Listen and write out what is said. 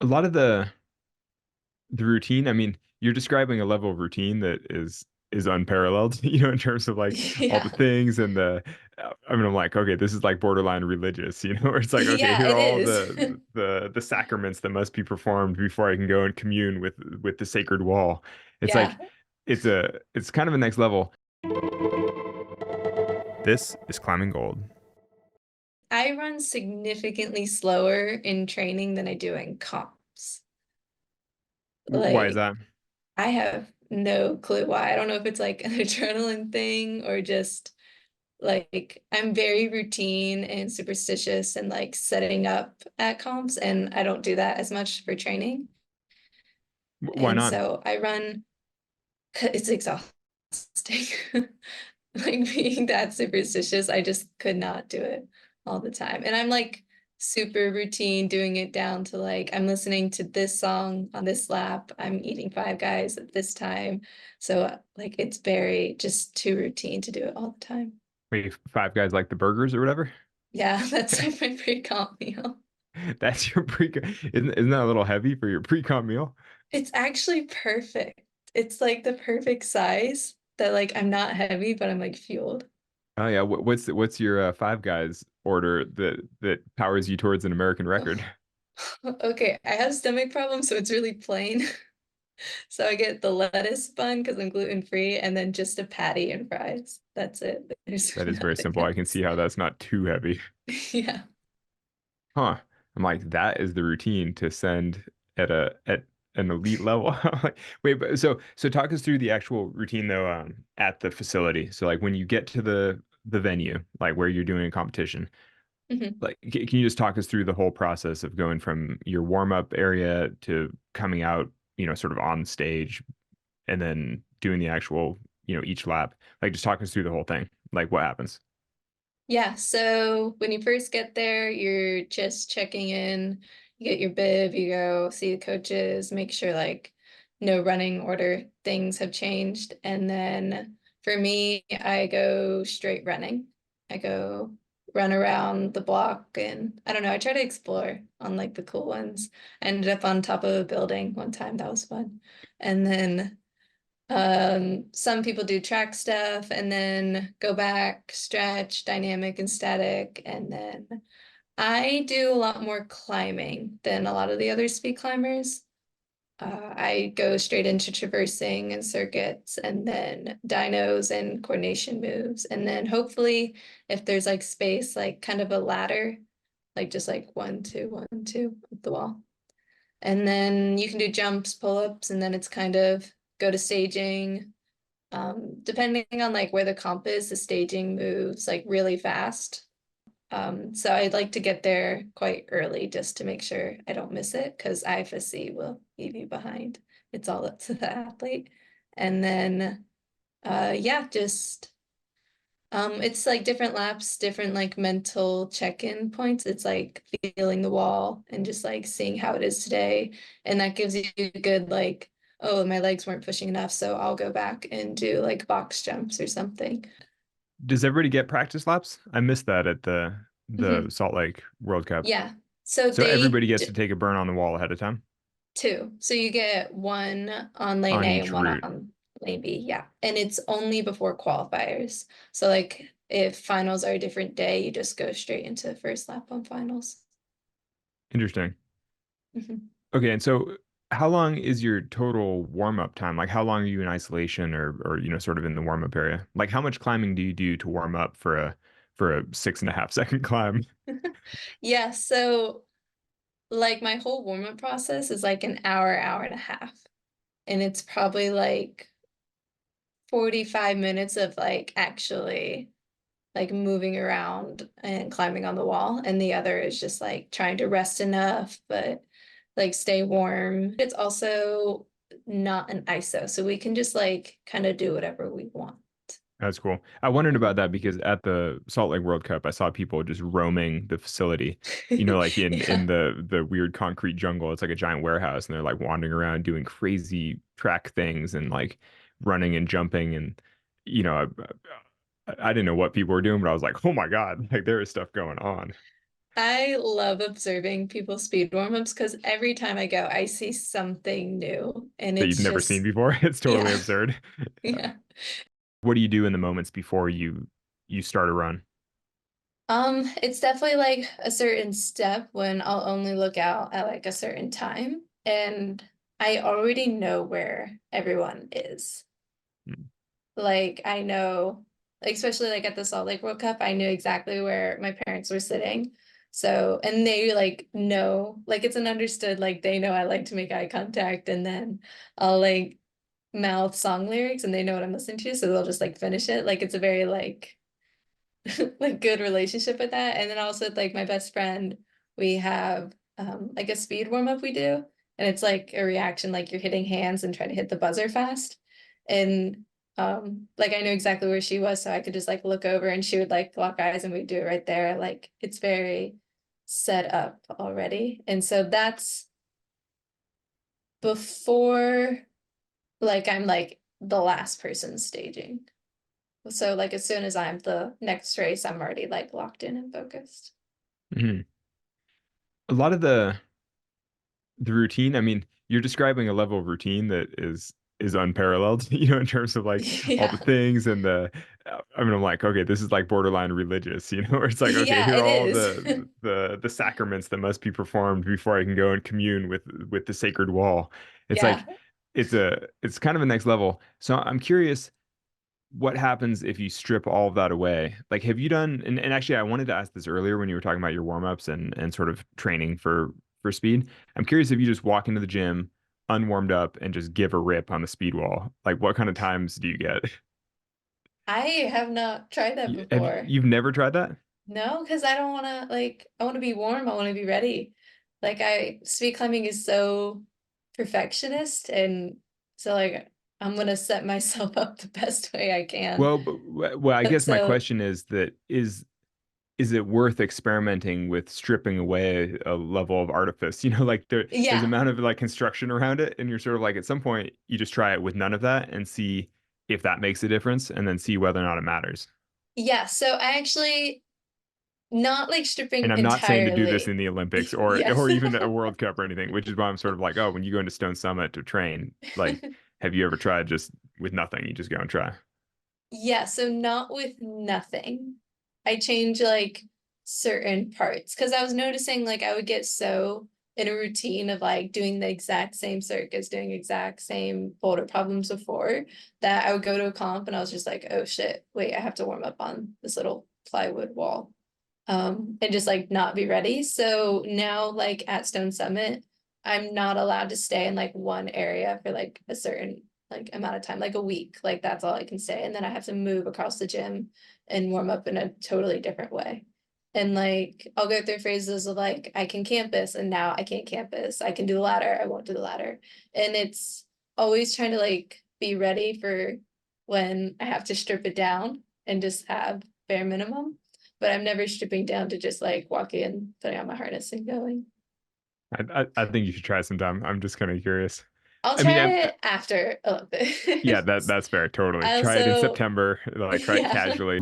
a lot of the routine, I mean, you're describing a level of routine that is unparalleled, in terms of like all Yeah. the things and I mean, I'm like, okay, this is like borderline religious, where it's like, okay, Yeah, here are it all is. the sacraments that must be performed before I can go and commune with the sacred wall. It's Yeah. like it's kind of a next level. This is climbing gold. I run significantly slower in training than I do in comps. Why is Like, that? I have no clue why. I don't know if it's like an adrenaline thing or just like I'm very routine and superstitious and like setting up at comps, and I don't do that as much for training. Why And not? so I run, it's exhausting. Like being that superstitious, I just could not do it all the time. And I'm like super routine, doing it down to like I'm listening to this song on this lap, I'm eating Five Guys at this time. So like it's very just too routine to do it all the time. Wait, Five Guys like the burgers or whatever? Yeah, that's like my pre-comp meal. That's your pre. Isn't that a little heavy for your pre-comp meal? It's actually perfect. It's like the perfect size that like I'm not heavy, but I'm like fueled. Oh yeah, what's your Five Guys order that powers you towards an American record? Okay, I have stomach problems, so it's really plain. So I get the lettuce bun because I'm gluten free, and then just a patty and fries. That's it. There's That is very nothing simple. I can else. see how that's not too heavy. Yeah. Huh. I'm like, that is the routine to send at an elite level. I'm like, wait, but so talk us through the actual routine though, at the facility. So like when you get to the venue, like where you're doing a competition, Mhm. like can you just talk us through the whole process of going from your warm-up area to coming out, sort of on stage and then doing the actual, each lap? Like just talk us through the whole thing. Like what happens? Yeah, so when you first get there, you're just checking in. You get your bib, you go see the coaches, make sure like no running order things have changed. And then for me, I go straight running. I go run around the block and I don't know, I try to explore on like the cool ones. I ended up on top of a building one time, that was fun. And then some people do track stuff and then go back, stretch, dynamic and static, and then I do a lot more climbing than a lot of the other speed climbers. I go straight into traversing and circuits, and then dynos and coordination moves, and then hopefully, if there's like space, like kind of a ladder, like just like 1, 2, 1, 2 up the wall. And then you can do jumps, pull-ups, and then it's kind of go to staging, depending on like where the comp is, the staging moves like really fast. So I'd like to get there quite early just to make sure I don't miss it because IFSC will leave you behind. It's all up to the athlete. And then yeah, just it's like different laps, different like mental check-in points. It's like feeling the wall and just like seeing how it is today. And that gives you a good like, oh, my legs weren't pushing enough, so I'll go back and do like box jumps or something. Does everybody get practice laps? I missed that at the Hmm. Salt Lake World Cup. Yeah. So So they everybody gets to d take a burn on the wall ahead of time two. So you get one on lane on A each and one route. on lane B. Yeah. And it's only before qualifiers. So like if finals are a different day, you just go straight into first lap on finals. Interesting. Mhm. Okay, and so how long is your total warm-up time? Like how long are you in isolation or sort of in the warm-up area? Like how much climbing do you do to warm up for a 6.5 second climb? Yeah, so like my whole warm-up process is like an hour, hour and a half. And it's probably like 45 minutes of like actually like moving around and climbing on the wall. And the other is just like trying to rest enough, but like stay warm. It's also not an ISO, so we can just like kind of do whatever we want. That's cool. I wondered about Mhm. that because at the Salt Lake World Cup, I saw people just roaming the facility, like in Yeah. the weird concrete jungle. It's like a giant warehouse, and they're like wandering around doing crazy track things and like running and jumping. And you know, I didn't know what people were doing, but I was like, oh my God, like there is stuff going on. I love observing people's speed warm-ups because every time I go, I see something new. And That you've it's never seen just, before. It's totally yeah, absurd. yeah. What do you do in the moments before you start a run? It's definitely like a certain step when I'll only look out at like a certain time. And I already know where everyone is. Mm. Like I know, like, especially like at the Salt Lake World Cup, I knew exactly where my parents were sitting. So, and they like know, like it's an understood, like they know I like to make eye contact and then I'll like mouth song lyrics and they know what I'm listening to. So they'll just like finish it. Like it's a very like like good relationship with that. And then also with like my best friend, we have like a speed warm up we do. And it's like a reaction, like you're hitting hands and trying to hit the buzzer fast. And like I knew exactly where she was, so I could just like look over and she would like lock eyes and we'd do it right there. Like it's very set up already. And so that's before like I'm like the last person staging. So like as soon as I'm the next race, I'm already like locked in and focused. Mhm. A lot of the routine, I mean, you're describing a level of routine that is unparalleled, in terms of like all the Yeah. things and I mean, I'm like, okay, this is like borderline religious, where it's like, okay, Yeah, here are it all is. the sacraments that must be performed before I can go and commune with the sacred wall. It's Yeah. like it's kind of a next level. So I'm curious, what happens if you strip all of that away? Like, have you done, and actually, I wanted to ask this earlier when you were talking about your warm-ups and sort of training for speed. I'm curious if you just walk into the gym, unwarmed up, and just give a rip on the speed wall. Like, what kind of times do you get? I have not tried that before. You've never tried that? No, because I don't want to like I want to be warm. I want to be ready. Like I speed climbing is so perfectionist and so like I'm gonna set myself up the best way I can. Well, I But guess my so question is that is it worth experimenting with stripping away a level of artifice? Like there's yeah. amount of like construction around it, and you're sort of like at some point you just try it with none of that and see if that makes a difference, and then see whether or not it matters. Yeah. So I actually not like And stripping I'm not saying to do this in entirely. the Olympics Yes. or even a World Cup or anything, which is why I'm sort of like, oh, when you go into Stone Summit to train, like, have you ever tried just with nothing? You just go and try. Yeah, so not with nothing. I change like certain parts because I was noticing like I would get so in a routine of like doing the exact same circuits, doing exact same boulder problems before that I would go to a comp and I was just like, oh shit, wait, I have to warm up on this little plywood wall. And just like not be ready. So now like at Stone Summit, I'm not allowed to stay in like one area for like a certain like amount of time, like a week. Like that's all I can stay. And then I have to move across the gym and warm up in a totally different way. And like I'll go through phases of like I can campus and now I can't campus. I can do the ladder, I won't do the ladder. And it's always trying to like be ready for when I have to strip it down and just have bare minimum, but I'm never stripping down to just like walk in, putting on my harness and going. I think you should try sometime. I'm just kind of curious. I'll I mean, try it after yeah, Olympics. that's fair. Totally. I Try it in also, September. Like, try it yeah. casually.